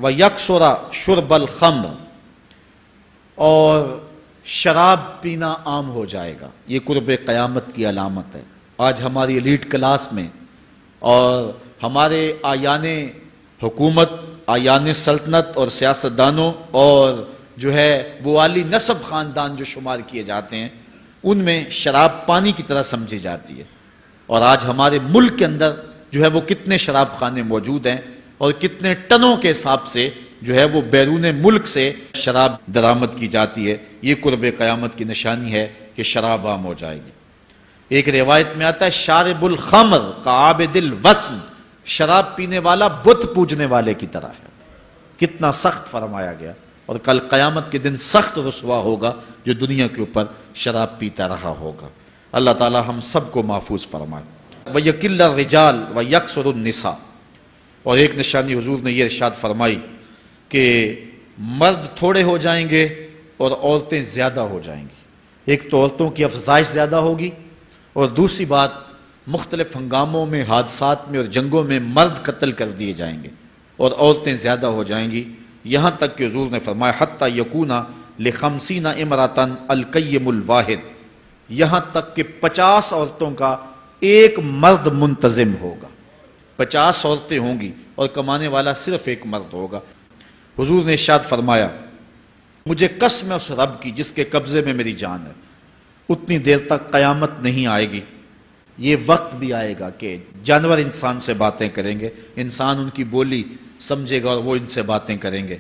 وَيَكْثُرَ شُرْبَ الْخَمْرِ، اور شراب پینا عام ہو جائے گا۔ یہ قرب قیامت کی علامت ہے۔ آج ہماری ایلیٹ کلاس میں اور ہمارے آیان حکومت، آیان سلطنت اور سیاستدانوں اور جو ہے وہ عالی نسب خاندان جو شمار کیے جاتے ہیں، ان میں شراب پانی کی طرح سمجھی جاتی ہے۔ اور آج ہمارے ملک کے اندر جو ہے وہ کتنے شراب خانے موجود ہیں اور کتنے ٹنوں کے حساب سے جو ہے وہ بیرون ملک سے شراب درآمد کی جاتی ہے۔ یہ قرب قیامت کی نشانی ہے کہ شراب عام ہو جائے گی۔ ایک روایت میں آتا ہے شارب الخمر کعابد الوثن، شراب پینے والا بت پوجنے والے کی طرح ہے۔ کتنا سخت فرمایا گیا، اور کل قیامت کے دن سخت رسوا ہوگا جو دنیا کے اوپر شراب پیتا رہا ہوگا۔ اللہ تعالی ہم سب کو محفوظ فرمائے۔ وَيَقِلَّ الرِّجَالُ وَيَكْثُرُ النِّسَاءُ، اور ایک نشانی حضور نے یہ ارشاد فرمائی کہ مرد تھوڑے ہو جائیں گے اور عورتیں زیادہ ہو جائیں گی۔ ایک تو عورتوں کی افزائش زیادہ ہوگی، اور دوسری بات مختلف ہنگاموں میں، حادثات میں اور جنگوں میں مرد قتل کر دیے جائیں گے اور عورتیں زیادہ ہو جائیں گی، یہاں تک کہ حضور نے فرمایا حتی یکون ل50 امرأۃ القیم الواحد، یہاں تک کہ 50 عورتوں کا ایک مرد منتظم ہوگا۔ 50 عورتیں ہوں گی اور کمانے والا صرف ایک مرد ہوگا۔ حضور نے ارشاد فرمایا مجھے قسم ہے اس رب کی جس کے قبضے میں میری جان ہے، اتنی دیر تک قیامت نہیں آئے گی، یہ وقت بھی آئے گا کہ جانور انسان سے باتیں کریں گے، انسان ان کی بولی سمجھے گا اور وہ ان سے باتیں کریں گے۔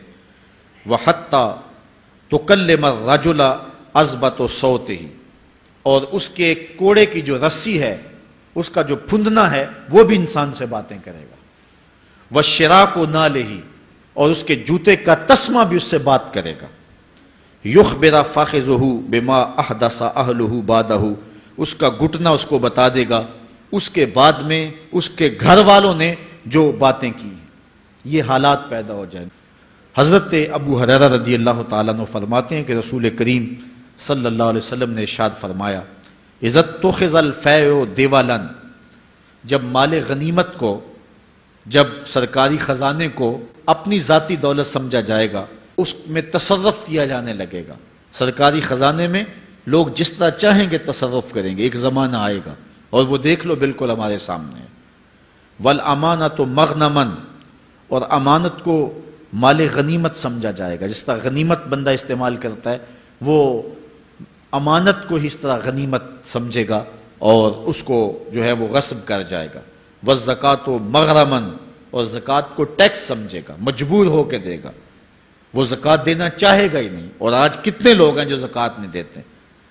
وَحَتَّى تُكَلِّمَ الرَّجُلَ عَذْبَةُ صَوْتِهِ، اور اس کے کوڑے کی جو رسی ہے، اس کا جو پھندنا ہے، وہ بھی انسان سے باتیں کرے گا۔ وَالشِّرَاكُ نَالِهِ، اور اس کے جوتے کا تسمہ بھی اس سے بات کرے گا۔ یخبر فاخذہ بما احدث اہلہ بعدہ، اس کا گھٹنا اس کو بتا دے گا اس کے بعد میں اس کے گھر والوں نے جو باتیں کی ہیں۔ یہ حالات پیدا ہو جائیں۔ حضرت ابو ہریرہ رضی اللہ تعالیٰ عنہ فرماتے ہیں کہ رسول کریم صلی اللہ علیہ وسلم نے ارشاد فرمایا اذا اتخذ الفیء دیوالا، جب مال غنیمت کو، جب سرکاری خزانے کو اپنی ذاتی دولت سمجھا جائے گا، اس میں تصرف کیا جانے لگے گا۔ سرکاری خزانے میں لوگ جس طرح چاہیں گے تصرف کریں گے، ایک زمانہ آئے گا اور وہ دیکھ لو بالکل ہمارے سامنے ہے۔ والامانۃ مغنما، اور امانت کو مال غنیمت سمجھا جائے گا۔ جس طرح غنیمت بندہ استعمال کرتا ہے، وہ امانت کو اس طرح غنیمت سمجھے گا اور اس کو جو ہے وہ غصب کر جائے گا۔ والزکوٰۃ مغرما، اور زکوٰۃ کو ٹیکس سمجھے گا، مجبور ہو کے دے گا، وہ زکوٰۃ دینا چاہے گا ہی نہیں۔ اور آج کتنے لوگ ہیں جو زکوٰۃ نہیں دیتے؟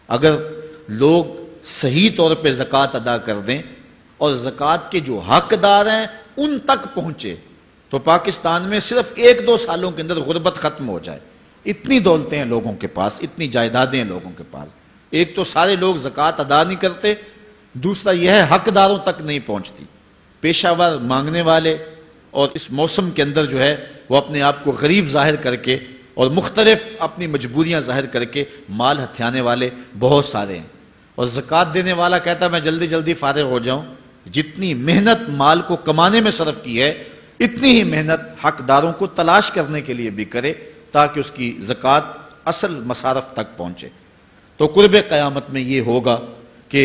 اگر لوگ صحیح طور پہ زکوٰۃ ادا کر دیں اور زکوٰۃ کے جو حقدار ہیں ان تک پہنچے تو پاکستان میں صرف 1-2 سالوں کے اندر غربت ختم ہو جائے۔ اتنی دولتیں ہیں لوگوں کے پاس، اتنی جائیدادیں ہیں لوگوں کے پاس۔ ایک تو سارے لوگ زکوٰۃ ادا نہیں کرتے، دوسرا یہ ہے حقداروں تک نہیں پہنچتی۔ پیشہ ور مانگنے والے اور اس موسم کے اندر جو ہے وہ اپنے آپ کو غریب ظاہر کر کے اور مختلف اپنی مجبوریاں ظاہر کر کے مال ہتھیانے والے بہت سارے ہیں، اور زکوٰۃ دینے والا کہتا ہے میں جلدی جلدی فارغ ہو جاؤں۔ جتنی محنت مال کو کمانے میں صرف کی ہے، اتنی ہی محنت حقداروں کو تلاش کرنے کے لیے بھی کرے تاکہ اس کی زکوٰۃ اصل مصارف تک پہنچے۔ تو قرب قیامت میں یہ ہوگا کہ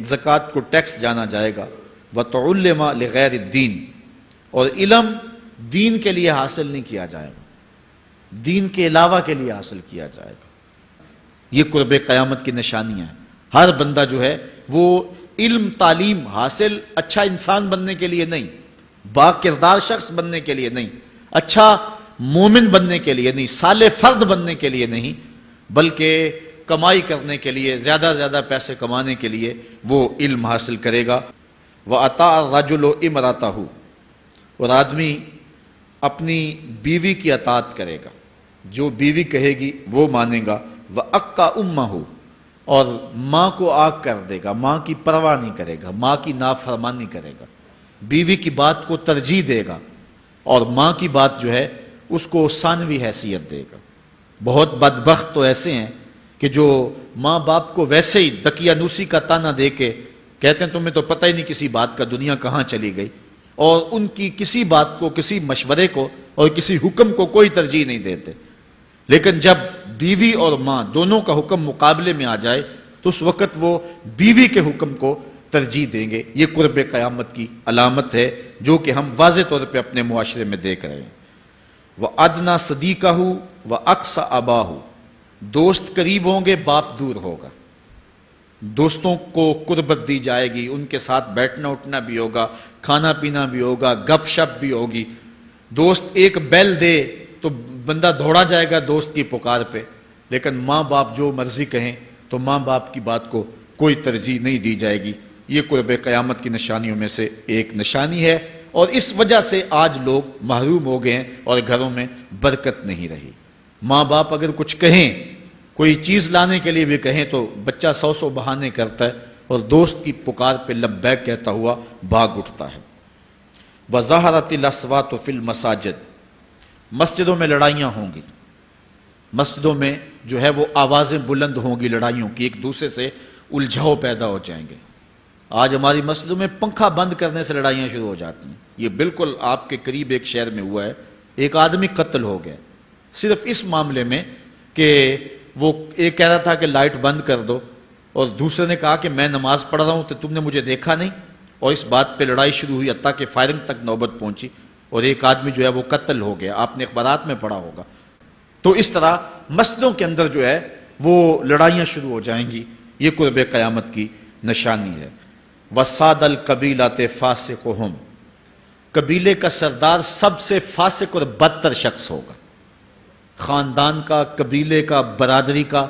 زکوٰۃ کو ٹیکس جانا جائے گا۔ وَتُعُلِّمَ لِغَيْرِ الدِّينِ، اور علم دین کے لیے حاصل نہیں کیا جائے گا، دین کے علاوہ کے لیے حاصل کیا جائے گا۔ یہ قرب قیامت کی نشانیاں ہیں۔ ہر بندہ جو ہے وہ علم تعلیم حاصل اچھا انسان بننے کے لیے نہیں، با کردار شخص بننے کے لیے نہیں، اچھا مومن بننے کے لیے نہیں، صالح فرد بننے کے لیے نہیں، بلکہ کمائی کرنے کے لیے، زیادہ زیادہ پیسے کمانے کے لیے وہ علم حاصل کرے گا۔ وَأَطَاعَ الرَّجُلُ امْرَأَتَهُ، اور آدمی اپنی بیوی کی اطاعت کرے گا، جو بیوی کہے گی وہ مانے گا۔ وَأَقَّى أُمَّهُ، اور ماں کو آگ کر دے گا، ماں کی پرواہ نہیں کرے گا، ماں کی نافرمانی کرے گا، بیوی کی بات کو ترجیح دے گا اور ماں کی بات جو ہے اس کو ثانوی حیثیت دے گا۔ بہت بدبخت تو ایسے ہیں کہ جو ماں باپ کو ویسے ہی دقیانوسی کا تانا دے کے کہتے ہیں تمہیں تو پتہ ہی نہیں کسی بات کا، دنیا کہاں چلی گئی، اور ان کی کسی بات کو، کسی مشورے کو اور کسی حکم کو کوئی ترجیح نہیں دیتے، لیکن جب بیوی اور ماں دونوں کا حکم مقابلے میں آ جائے تو اس وقت وہ بیوی کے حکم کو ترجیح دیں گے۔ یہ قرب قیامت کی علامت ہے جو کہ ہم واضح طور پہ اپنے معاشرے میں دیکھ رہے ہیں۔ وَأَدْنَا صَدِيقَهُ وَأَقْصَى أَبَاهُ، دوست قریب ہوں گے، باپ دور ہوگا۔ دوستوں کو قربت دی جائے گی، ان کے ساتھ بیٹھنا اٹھنا بھی ہوگا، کھانا پینا بھی ہوگا، گپ شپ بھی ہوگی۔ دوست ایک بیل دے تو بندہ دوڑا جائے گا دوست کی پکار پہ، لیکن ماں باپ جو مرضی کہیں تو ماں باپ کی بات کو کوئی ترجیح نہیں دی جائے گی۔ یہ قرب قیامت کی نشانیوں میں سے ایک نشانی ہے، اور اس وجہ سے آج لوگ محروم ہو گئے ہیں اور گھروں میں برکت نہیں رہی۔ ماں باپ اگر کچھ کہیں، کوئی چیز لانے کے لیے بھی کہیں تو بچہ سو بہانے کرتا ہے اور دوست کی پکار پہ لبیک کہتا ہوا بھاگ اٹھتا ہے۔ وَظَهَرَتِ الْأَصْوَاتُ فِي الْمَسَاجِدِ، مسجدوں میں لڑائیاں ہوں گی، مسجدوں میں جو ہے وہ آوازیں بلند ہوں گی لڑائیوں کی، ایک دوسرے سے الجھاؤ پیدا ہو جائیں گے۔ آج ہماری مسجدوں میں پنکھا بند کرنے سے لڑائیاں شروع ہو جاتی ہیں۔ یہ بالکل آپ کے قریب ایک شہر میں ہوا ہے، ایک آدمی قتل ہو گیا صرف اس معاملے میں کہ وہ ایک کہہ رہا تھا کہ لائٹ بند کر دو، اور دوسرے نے کہا کہ میں نماز پڑھ رہا ہوں تو تم نے مجھے دیکھا نہیں، اور اس بات پہ لڑائی شروع ہوئی، حتیٰ کہ فائرنگ تک نوبت پہنچی، اور ایک آدمی جو ہے وہ قتل ہو گیا۔ آپ نے اخبارات میں پڑھا ہوگا۔ تو اس طرح مسجدوں کے اندر جو ہے وہ لڑائیاں شروع ہو جائیں گی، یہ قرب قیامت کی نشانی ہے۔ وَسَادَ الْقَبِيلَةِ فَاسِقُهُمْ، قبیلے کا سردار سب سے فاسق اور بدتر شخص ہوگا۔ خاندان کا، قبیلے کا، برادری کا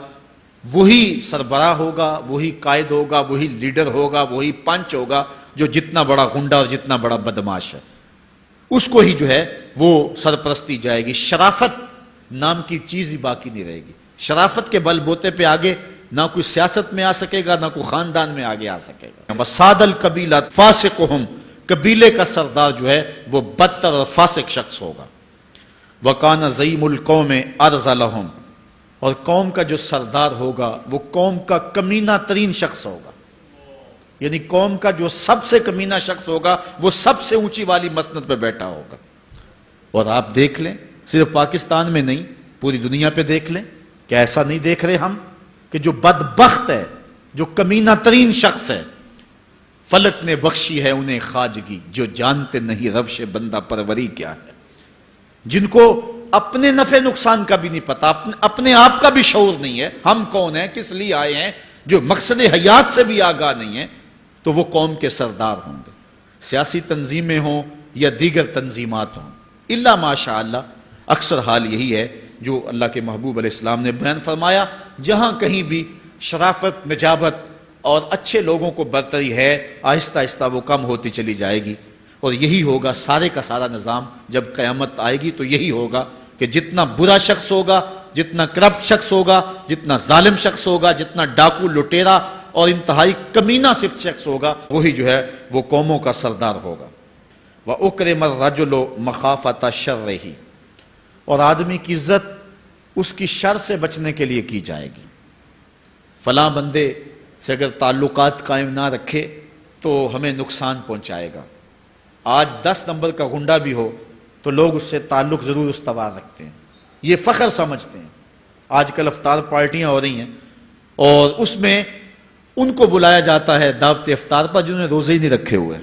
وہی سربراہ ہوگا، وہی قائد ہوگا، وہی لیڈر ہوگا، وہی پنچ ہوگا جو جتنا بڑا غنڈہ اور جتنا بڑا بدماش ہے، اس کو ہی جو ہے وہ سرپرستی جائے گی۔ شرافت نام کی چیز ہی باقی نہیں رہے گی۔ شرافت کے بل بوتے پہ آگے نہ کوئی سیاست میں آ سکے گا، نہ کوئی خاندان میں آگے آ سکے گا۔ وَسَادَ الْقَبِيلَةِ فَاسِقُهُمْ، قبیلے کا سردار جو ہے وہ بدتر اور فاسق شخص ہوگا۔ وَكَانَ زَعِيمُ الْقَوْمِ أَرْذَلَهُمْ، اور قوم کا جو سردار ہوگا وہ قوم کا کمینہ ترین شخص ہوگا، یعنی قوم کا جو سب سے کمینہ شخص ہوگا وہ سب سے اونچی والی مسند پہ بیٹھا ہوگا۔ اور آپ دیکھ لیں، صرف پاکستان میں نہیں پوری دنیا پہ دیکھ لیں، کیا ایسا نہیں دیکھ رہے ہم کہ جو بدبخت ہے، جو کمینہ ترین شخص ہے، فلک نے بخشی ہے انہیں خواجگی، جو جانتے نہیں روش بندہ پروری کیا ہے، جن کو اپنے نفع نقصان کا بھی نہیں پتا، اپنے آپ کا بھی شعور نہیں ہے، ہم کون ہیں، کس لیے آئے ہیں، جو مقصد حیات سے بھی آگاہ نہیں ہے، تو وہ قوم کے سردار ہوں گے۔ سیاسی تنظیمیں ہوں یا دیگر تنظیمات ہوں، الا ماشاء اللہ اکثر حال یہی ہے جو اللہ کے محبوب علیہ السلام نے بیان فرمایا، جہاں کہیں بھی شرافت، نجابت اور اچھے لوگوں کو برتری ہے، آہستہ آہستہ وہ کم ہوتی چلی جائے گی، اور یہی ہوگا سارے کا سارا نظام۔ جب قیامت آئے گی تو یہی ہوگا کہ جتنا برا شخص ہوگا، جتنا کرپٹ شخص ہوگا، جتنا ظالم شخص ہوگا، جتنا ڈاکو لٹیرا اور انتہائی کمینہ صفت شخص ہوگا، وہی جو ہے وہ قوموں کا سردار ہوگا۔ وَأُكْرِمَ الرَّجُلُ مَخَافَةَ شَرِّهِ، اور آدمی کی عزت اس کی شر سے بچنے کے لیے کی جائے گی۔ فلاں بندے سے اگر تعلقات قائم نہ رکھے تو ہمیں نقصان پہنچائے گا۔ آج 10 نمبر کا غنڈہ بھی ہو تو لوگ اس سے تعلق ضرور استوار رکھتے ہیں، یہ فخر سمجھتے ہیں۔ آج کل افطار پارٹیاں ہو رہی ہیں اور اس میں ان کو بلایا جاتا ہے دعوت افطار پر جنہوں نے روزے ہی نہیں رکھے ہوئے۔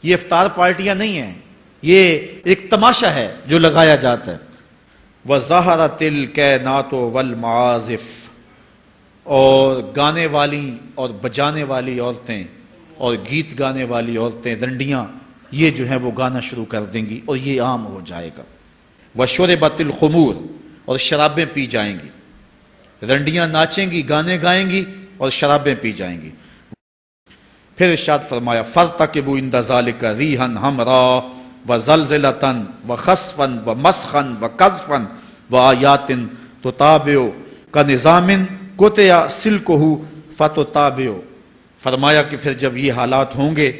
یہ افطار پارٹیاں نہیں ہیں، یہ ایک تماشا ہے جو لگایا جاتا ہے۔ وَظَهَرَتِ الْكَيْنَاتُ وَالْمَعَازِفُ، اور گانے والی اور بجانے والی عورتیں اور گیت گانے والی عورتیں، رنڈیاں، یہ جو ہیں وہ گانا شروع کر دیں گی اور یہ عام ہو جائے گا۔ وَشُرِبَتِ الْخُمُورُ، اور شرابیں پی جائیں گی، رنڈیاں ناچیں گی، گانے گائیں گی اور شرابیں پی جائیں گی۔ پھر ارشاد فرمایا فَارْتَقِبُوا عِنْدَ ذَلِكَ رِيحًا حَمْرَاءَ وَزَلْزَلَةً وَخَسْفًا وَمَسْخًا وَقَذْفًا وَآيَاتٍ تُتَابِعُ كَنِظَامٍ قُطِعَ سِلْكُهُ فَتُتَابِعُ، فرمایا کہ پھر جب یہ حالات ہوں گے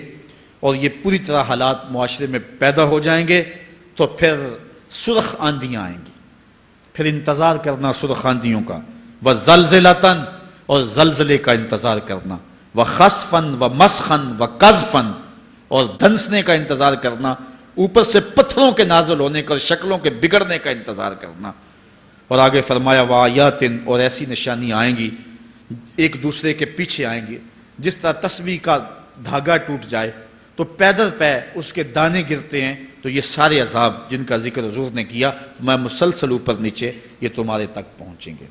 اور یہ پوری طرح حالات معاشرے میں پیدا ہو جائیں گے تو پھر سرخ آندیاں آئیں گی، پھر انتظار کرنا سرخ آندیوں کا، وَزَلْزَلَةً، اور زلزلے کا انتظار کرنا، وَخَسْفًا وَمَسْخًا وَقَذْفًا، اور دھنسنے کا انتظار کرنا، اوپر سے پتھروں کے نازل ہونے کا اور شکلوں کے بگڑنے کا انتظار کرنا۔ اور آگے فرمایا وآیاتن، اور ایسی نشانی آئیں گی ایک دوسرے کے پیچھے آئیں گی، جس طرح تسبیح کا دھاگا ٹوٹ جائے تو پیدر پہ اس کے دانے گرتے ہیں، تو یہ سارے عذاب جن کا ذکر حضور نے کیا میں مسلسل اوپر نیچے یہ تمہارے تک پہنچیں گے۔